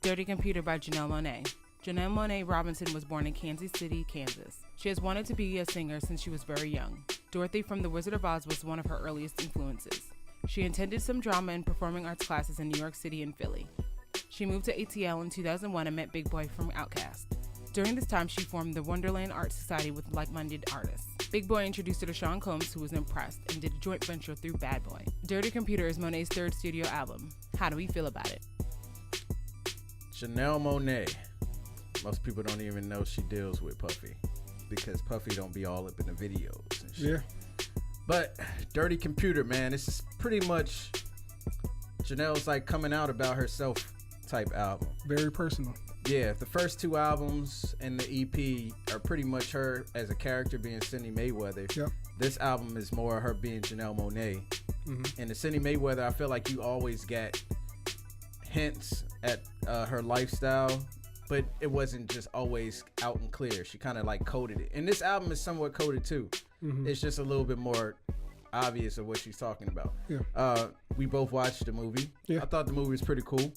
Dirty Computer by Janelle Monae. Janelle Monae Robinson was born in Kansas City, Kansas. She has wanted to be a singer since she was very young. Dorothy from The Wizard of Oz was one of her earliest influences. She attended some drama and performing arts classes in New York City and Philly. She moved to ATL in 2001 and met Big Boy from Outkast. During this time, she formed the Wonderland Art Society with like-minded artists. Big Boy introduced her to Sean Combs, who was impressed, and did a joint venture through Bad Boy. Dirty Computer is Monae's third studio album. How do we feel about it? Janelle Monae. Most people don't even know she deals with Puffy because Puffy don't be all up in the videos and shit. Yeah. But Dirty Computer, man, this is pretty much Janelle's like coming out about herself type album. Very personal. Yeah, the first two albums and the EP are pretty much her as a character being Cindy Mayweather. Yep. This album is more her being Janelle Monae. Mm-hmm. And the Cindy Mayweather, I feel like you always get hints at her lifestyle, but it wasn't just always out and clear. She kind of like coded it. And this album is somewhat coded too. Mm-hmm. It's just a little bit more obvious of what she's talking about. Yeah. We both watched the movie. Yeah. I thought the movie was pretty cool.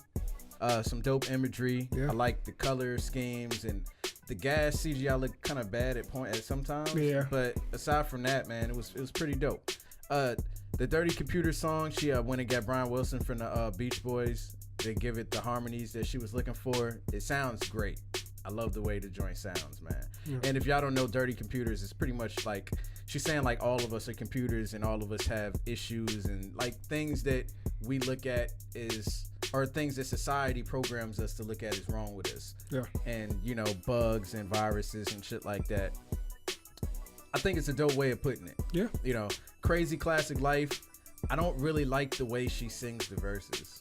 Some dope imagery. Yeah. I like the color schemes, and the gas CGI looked kind of bad at sometimes. Yeah. But aside from that, man, it was pretty dope. The Dirty Computer song, she went and got Brian Wilson from the Beach Boys to give it the harmonies that she was looking for. It sounds great. I love the way the joint sounds, man. Yeah. And if y'all don't know Dirty Computers, it's pretty much like she's saying like all of us are computers and all of us have issues and like things that we look at or things that society programs us to look at is wrong with us. Yeah. And, you know, bugs and viruses and shit like that. I think it's a dope way of putting it. Yeah. You know, crazy classic life. I don't really like the way she sings the verses.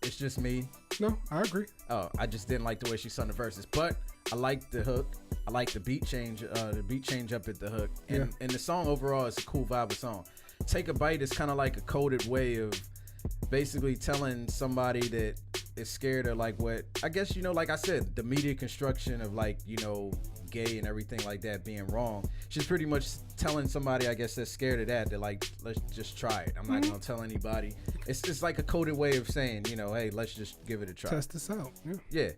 It's just me. No, I agree. Oh, I just didn't like the way she sung the verses. But I like the hook. I like the beat change up at the hook. And the song overall is a cool vibe of song. Take a Bite is kind of like a coded way of basically telling somebody that is scared of like what, I guess, you know, like I said, the media construction of like, you know, gay and everything like that being wrong. She's pretty much telling somebody, I guess, that's scared of that like, let's just try it. I'm not going to tell anybody. It's like a coded way of saying, you know, hey, let's just give it a try. Test this out. Yeah.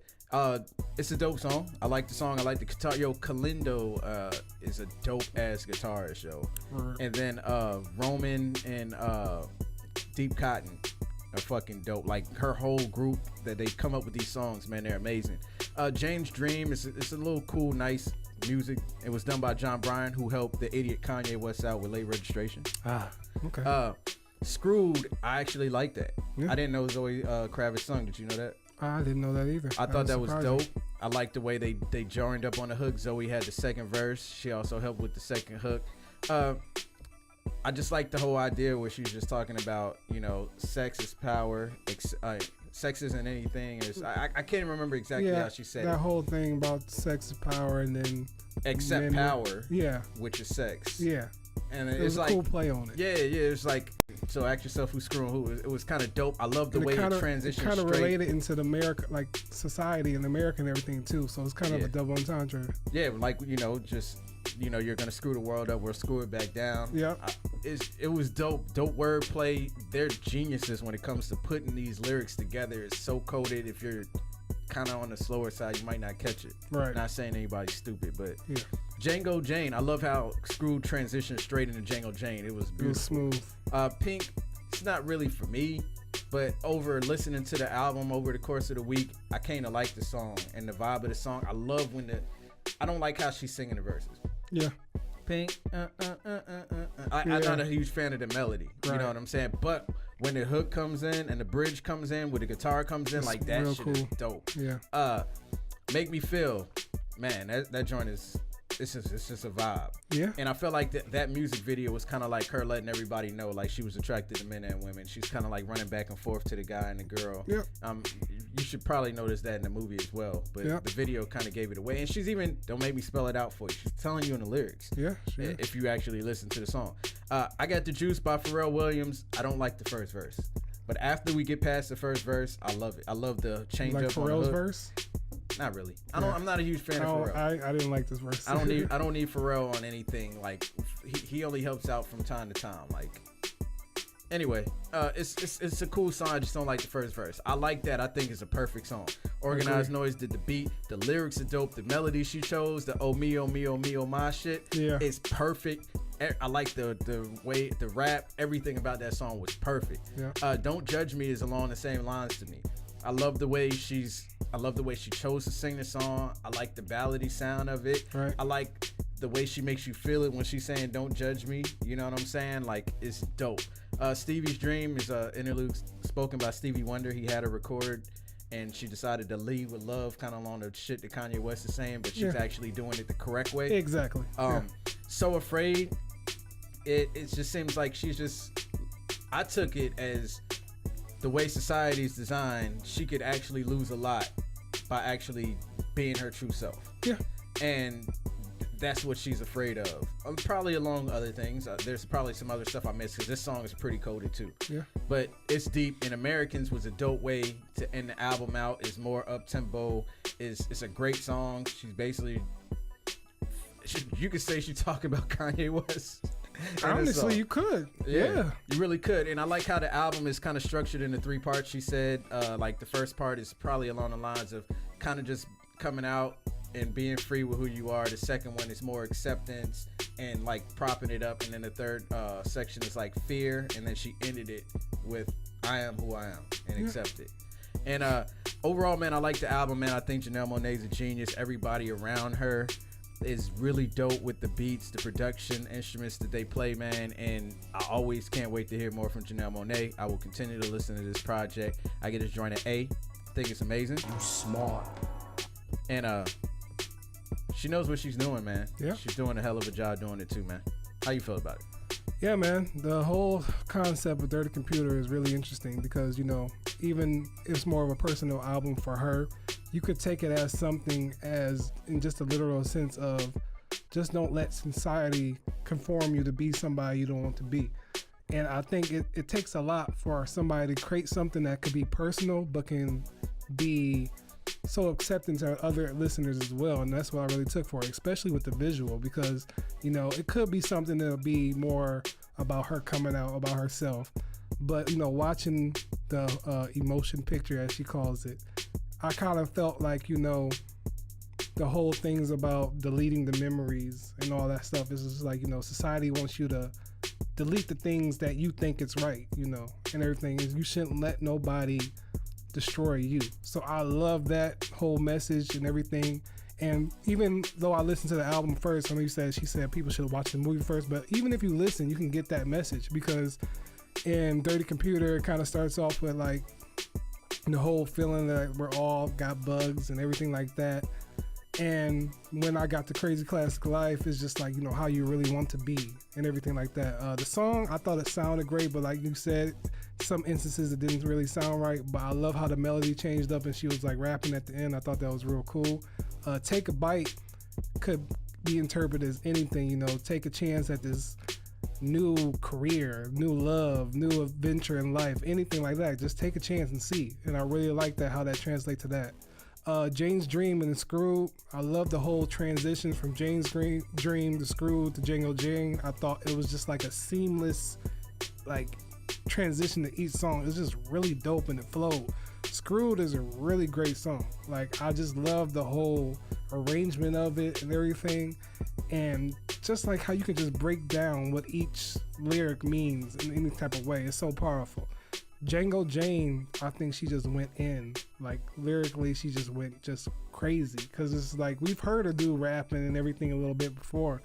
It's a dope song. I like the song. I like the guitar. Yo, Kalindo is a dope ass guitarist, yo. And then Roman and Deep Cotton are fucking dope. Like her whole group that they come up with these songs, man, they're amazing. Jane's Dream is it's a little cool, nice music. It was done by John Bryan, who helped the idiot Kanye West out with Late Registration. Okay. Screwed, I actually like that. Yeah. I didn't know Zoe Kravitz sung. Did you know that? I didn't know that either. I thought that was dope. I liked the way they joined up on the hook. Zoe had the second verse. She also helped with the second hook. I just like the whole idea where she was just talking about, you know, sex is power. Sex isn't anything. I can't remember exactly how she said that whole thing about sex is power and then accept power. Yeah. Which is sex. Yeah. And it it's was like a cool play on it. Yeah. It's like, so ask yourself who's screwing who. It was kind of dope. I love the way it transitioned. Kind of related into the America, like society and America and everything too. So it's kind of a double entendre. Yeah, like, you know, just, you know, you're gonna screw the world up, we'll screw it back down. Yeah. It was dope wordplay. They're geniuses when it comes to putting these lyrics together. It's so coded. If you're kind of on the slower side, you might not catch it. Right. Not saying anybody's stupid, but yeah. Django Jane. I love how Screw transitioned straight into Django Jane. It was beautiful. It was smooth. Pink, it's not really for me, but over listening to the album over the course of the week, I kind of like the song and the vibe of the song. I love when I don't like how she's singing the verses. Yeah. Pink, I'm not a huge fan of the melody. Right. You know what I'm saying? But when the hook comes in and the bridge comes in, where the guitar comes in, like that shit is dope. Yeah. Make Me Feel, man, that joint is. It's just a vibe. Yeah. And I felt like that music video was kind of like her letting everybody know like she was attracted to men and women. She's kind of like running back and forth to the guy and the girl. Yeah. You should probably notice that in the movie as well. But the video kind of gave it away. And she's even, don't make me spell it out for you, she's telling you in the lyrics. Yeah, sure. If you actually listen to the song. I Got the Juice by Pharrell Williams. I don't like the first verse. But after we get past the first verse, I love it. I love the change like up Pharrell's on the hook. verse? Not really. I'm not a huge fan of Pharrell. I didn't like this verse. I don't need Pharrell on anything. Like he only helps out from time to time. Like Anyway, it's a cool song. I just don't like the first verse. I like that. I think it's a perfect song. Organized Noise did the beat. The lyrics are dope. The melody she chose, the oh mio mio mio my shit, is perfect. I like the way the rap, everything about that song was perfect. Yeah. Don't Judge Me is along the same lines to me. I love the way she chose to sing the song. I like the ballady sound of it. Right. I like the way she makes you feel it when she's saying "Don't judge me." You know what I'm saying? Like, it's dope. Stevie's Dream is an interlude spoken by Stevie Wonder. He had her record, and she decided to lead with love, kind of along the shit that Kanye West is saying, but she's actually doing it the correct way. Exactly. So Afraid, it just seems like I took it as the way society's designed, she could actually lose a lot by actually being her true self. Yeah. And that's what she's afraid of. Probably along other things. There's probably some other stuff I missed because this song is pretty coded too. Yeah. But it's deep. And Americans was a dope way to end the album out. It's more up tempo. It's a great song. She's basically, you could say she's talking about Kanye West. Honestly, you could. Yeah. You really could. And I like how the album is kind of structured into 3 parts. She said, like the first part is probably along the lines of kind of just coming out and being free with who you are. The second one is more acceptance and like propping it up. And then the third section is like fear. And then she ended it with I am who I am and accept it. And overall, man, I like the album, man. I think Janelle Monae is a genius. Everybody around her is really dope with the beats, the production, instruments that they play, man. And I always can't wait to hear more from Janelle Monae. I will continue to listen to this project. I get this joint an A. I think it's amazing. You smart. And she knows what she's doing, man. Yeah. She's doing a hell of a job doing it too, man. How you feel about it? Yeah, man. The whole concept of Dirty Computer is really interesting because, you know, even it's more of a personal album for her. You could take it as something as in just a literal sense of just don't let society conform you to be somebody you don't want to be. And I think it takes a lot for somebody to create something that could be personal but can be so accepting to other listeners as well. And that's what I really took for it, especially with the visual, because, you know, it could be something that'll be more about her coming out, about herself. But, you know, watching the emotion picture, as she calls it, I kind of felt like, you know, the whole thing's about deleting the memories and all that stuff. It's just like, you know, society wants you to delete the things that you think it's right, you know, and everything is you shouldn't let nobody destroy you. So I love that whole message and everything. And even though I listened to the album first, I know she said people should watch the movie first, but even if you listen, you can get that message, because in Dirty Computer, it kind of starts off with like the whole feeling that we're all got bugs and everything like that. And when I got to Crazy Classic Life, it's just like, you know, how you really want to be and everything like that. The song, I thought it sounded great, but like you said, some instances it didn't really sound right. But I love how the melody changed up and she was like rapping at the end. I thought that was real cool. Take a Bite could be interpreted as anything, you know, take a chance at this new career, new love, new adventure in life, anything like that. Just take a chance and see. And I really like that, how that translates to that. Jane's Dream and Screwed, I love the whole transition from Jane's Dream to Screwed to Django Jane. I thought it was just like a seamless like transition to each song. It's just really dope and it flowed. Screwed is a really great song. Like, I just love the whole arrangement of it and everything, and just like how you can just break down what each lyric means in any type of way. It's so powerful. Django Jane, I think she just went in, like lyrically she just went just crazy, because it's like we've heard her do rapping and everything a little bit before,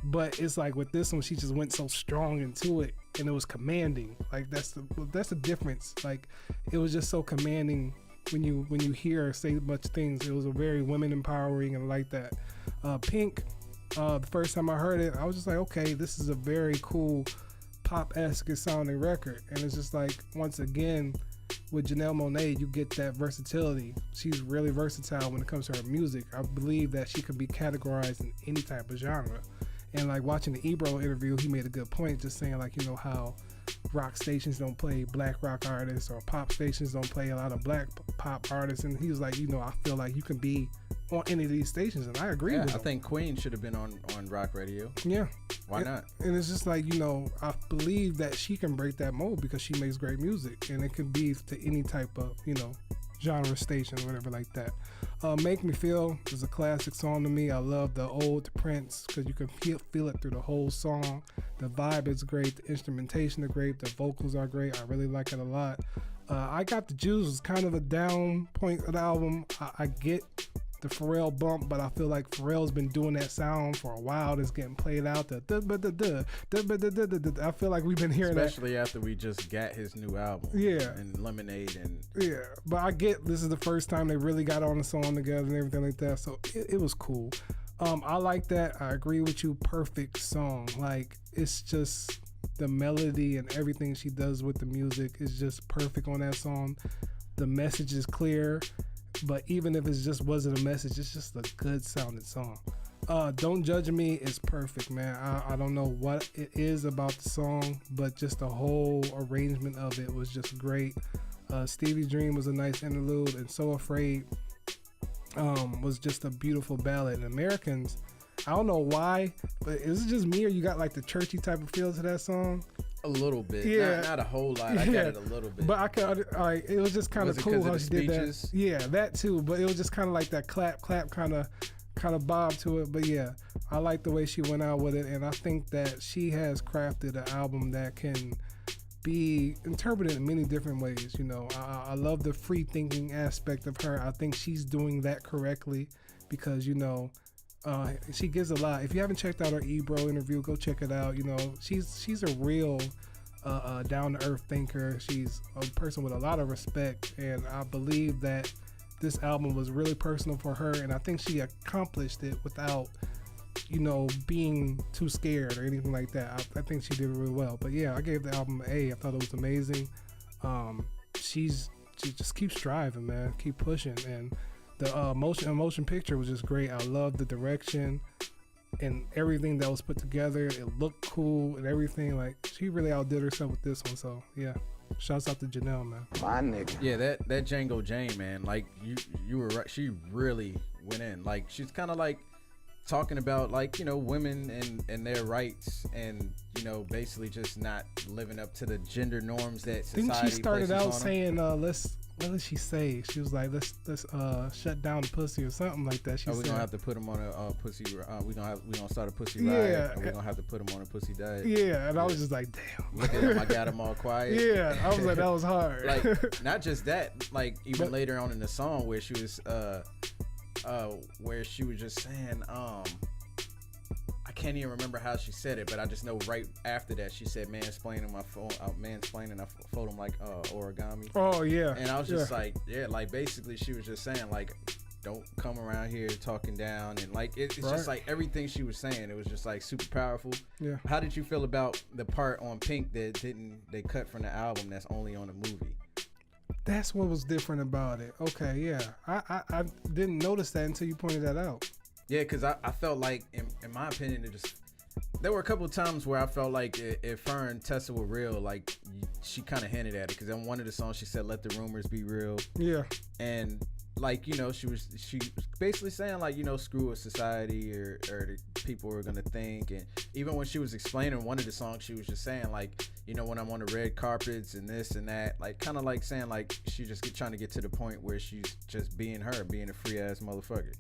but it's like with this one she just went so strong into it and it was commanding. Like that's the difference. Like it was just so commanding when you hear her say much things. It was a very women empowering, and I like that. Pink, the first time I heard it, I was just like, okay, this is a very cool pop-esque sounding record. And it's just like, once again, with Janelle Monae, you get that versatility. She's really versatile when it comes to her music. I believe that she could be categorized in any type of genre. And like watching the Ebro interview, he made a good point, just saying like, you know, how rock stations don't play black rock artists, or pop stations don't play a lot of black pop artists. And he was like, you know, I feel like you can be on any of these stations, and I agree with him. I think Queen should have been on rock radio. Yeah. Why not? And it's just like, I believe that she can break that mold because she makes great music, and it could be to any type of, genre station or whatever like that. Make Me Feel is a classic song to me. I love the old Prince because you can feel it through the whole song. The vibe is great. The instrumentation is great. The vocals are great. I really like it a lot. I Got the Juice is kind of a down point of the album. I get the Pharrell bump, but I feel like Pharrell's been doing that sound for a while. That's getting played out. I feel like we've been hearing especially after we just got his new album. Yeah. And Lemonade and yeah. But I get this is the first time they really got on the song together and everything like that. So it was cool. I like that. I agree with you. Perfect song. Like, it's just the melody and everything she does with the music is just perfect on that song. The message is clear. But even if it just wasn't a message, it's just a good sounding song. Don't Judge Me is perfect, man. I don't know what it is about the song, but just the whole arrangement of it was just great. Stevie's Dream was a nice interlude, and So Afraid was just a beautiful ballad. And Americans, I don't know why, but is it just me or you got like the churchy type of feel to that song? A little bit. Yeah. Not a whole lot. I got it a little bit. But I could, it was just kind of cool how she did that. Yeah, that too. But it was just kind of like that clap kind of bob to it. But yeah, I like the way she went out with it, and I think that she has crafted an album that can be interpreted in many different ways. I love the free thinking aspect of her. I think she's doing that correctly because she gives a lot. If you haven't checked out her Ebro interview, go check it out. She's a real down-to-earth thinker. She's a person with a lot of respect, and I believe that this album was really personal for her, and I think she accomplished it without, being too scared or anything like that. I think she did it really well. But yeah, I gave the album an A. I thought it was amazing. She just keeps striving, man. Keep pushing, and the motion picture was just great. I love the direction and everything that was put together. It looked cool and everything. Like, she really outdid herself with this one. So yeah, shouts out to Janelle, man. My nigga. Yeah, that Django Jane, man. Like, you were right. She really went in. Like, she's kind of like talking about, like, women and their rights, and basically just not living up to the gender norms that society. Didn't she started out places on saying what did she say? She was like, let's shut down the pussy or something like that. She we're said, gonna have to put them on a pussy. We gonna start a pussy ride. Yeah, and we're gonna have to put them on a pussy diet. Yeah, and I was just like, damn. Look at them, I got them all quiet. Yeah, I was like, that was hard. Like, not just that. Like, even later on in the song where she was just saying, I can't even remember how she said it, but I just know right after that she said, mansplaining my phone, mansplaining, I fold them like origami. Oh yeah. And I was just like, yeah, like, basically she was just saying, like, don't come around here talking down, and like it's right. Just like everything she was saying, it was just like super powerful. Yeah. How did you feel about the part on Pink that they cut from the album that's only on the movie? That's what was different about it. Okay, yeah. I didn't notice that until you pointed that out. Yeah, because I felt like, in my opinion, there were a couple of times where I felt like if her and Tessa were real, like, she kind of hinted at it. Because in one of the songs she said, let the rumors be real. Yeah. And, like, she was basically saying, like, screw with society or the people are going to think. And even when she was explaining one of the songs, she was just saying, like, when I'm on the red carpets and this and that, like, kind of like saying, like, she just trying to get to the point where she's just being her, being a free ass motherfucker.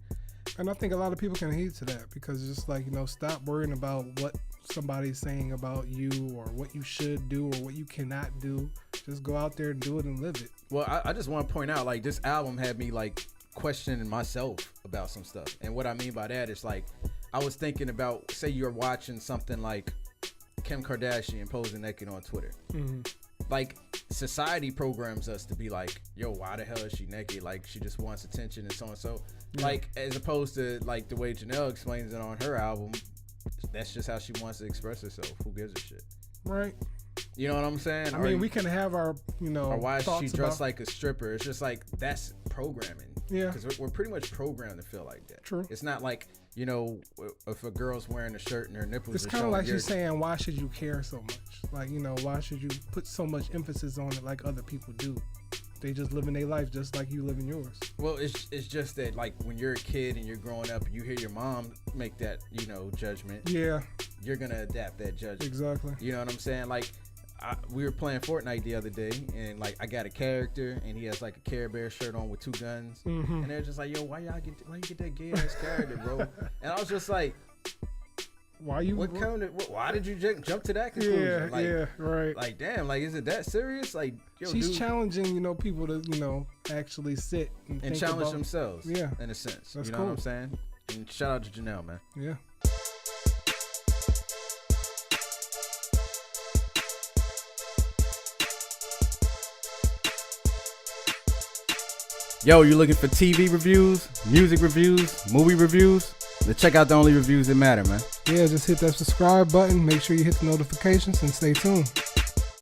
And I think a lot of people can heed to that because it's just like, stop worrying about what somebody's saying about you or what you should do or what you cannot do. Just go out there and do it and live it. Well, I just want to point out, like, this album had me, like, questioning myself about some stuff. And what I mean by that is, like, I was thinking about, say you're watching something like Kim Kardashian posing naked on Twitter. Mm-hmm. Like, society programs us to be like, yo, why the hell is she naked? Like, she just wants attention and so and so. Yeah. Like, as opposed to, like, the way Janelle explains it on her album, that's just how she wants to express herself. Who gives a shit? Right. You know what I'm saying? I mean, we can have our, or why is she dressed like a stripper? It's just like, that's programming. Yeah. Because we're pretty much programmed to feel like that. True. It's not like, if a girl's wearing a shirt and her nipples it's are kind of like she's saying, why should you care so much? Like, why should you put so much emphasis on it like other people do? They just living their life just like you live in yours. Well, it's just that, like, when you're a kid and you're growing up, you hear your mom make that, judgment. Yeah. you're gonna adapt that judgment. Exactly. You know what I'm saying? Like, we were playing Fortnite the other day, and like I got a character, and he has like a Care Bear shirt on with 2 guns, and they're just like, "Yo, why you get that gay ass character, bro?" And I was just like, why did you jump to that conclusion? Right. Like, damn, like, is it that serious? Like, yo, she's dude, challenging, people to, actually sit and think challenge about, themselves. Yeah, in a sense. That's you know cool. what I'm saying? And shout out to Janelle, man. Yeah. Yo, you looking for TV reviews, music reviews, movie reviews? Then check out the only reviews that matter, man. Yeah, just hit that subscribe button. Make sure you hit the notifications and stay tuned.